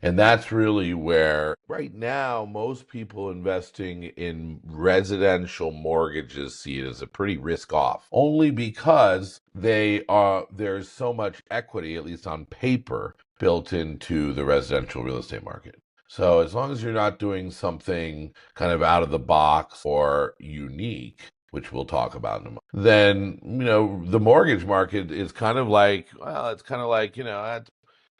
And that's really where, right now, most people investing in residential mortgages see it as a pretty risk off, only because there's so much equity, at least on paper, built into the residential real estate market. So as long as you're not doing something kind of out of the box or unique, which we'll talk about in a moment, then, the mortgage market is kind of like, well, it's kind of like,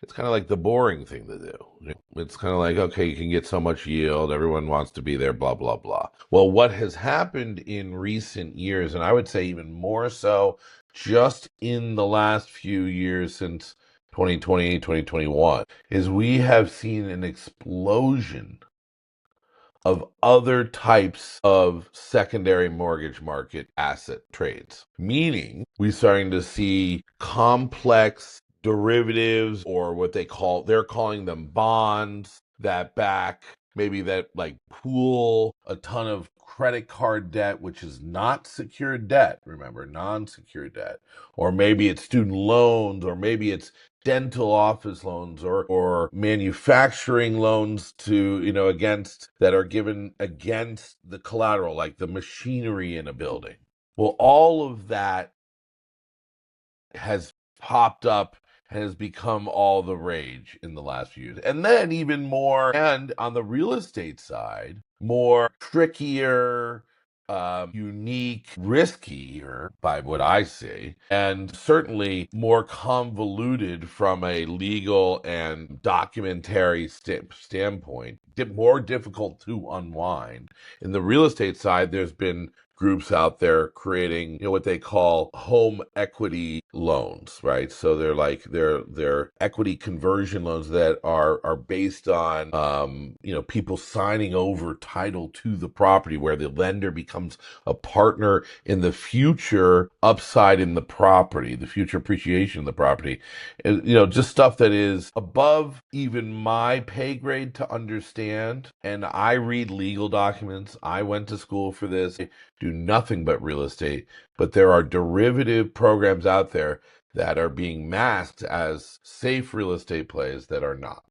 it's kind of like the boring thing to do. It's kind of like, okay, you can get so much yield, everyone wants to be there, blah, blah, blah. Well, what has happened in recent years, and I would say even more so just in the last few years since 2020, 2021, is we have seen an explosion of other types of secondary mortgage market asset trades. Meaning, we're starting to see complex derivatives, or what they're calling them bonds, that back, maybe that like pool a ton of credit card debt, which is not secured debt, remember, non-secured debt. Or maybe it's student loans, or maybe it's dental office loans, or manufacturing loans to, against, that are given against the collateral, like the machinery in a building. Well, all of that has popped up and has become all the rage in the last few years. And then even more, and on the real estate side, more trickier, unique, riskier, by what I see, and certainly more convoluted from a legal and documentary standpoint, more difficult to unwind. In the real estate side, there's been groups out there creating, what they call home equity loans, right? So they're equity conversion loans that are based on, people signing over title to the property, where the lender becomes a partner in the future upside in the property, the future appreciation of the property. And, just stuff that is above even my pay grade to understand. And I read legal documents. I went to school for this, do nothing but real estate, but there are derivative programs out there that are being masked as safe real estate plays that are not.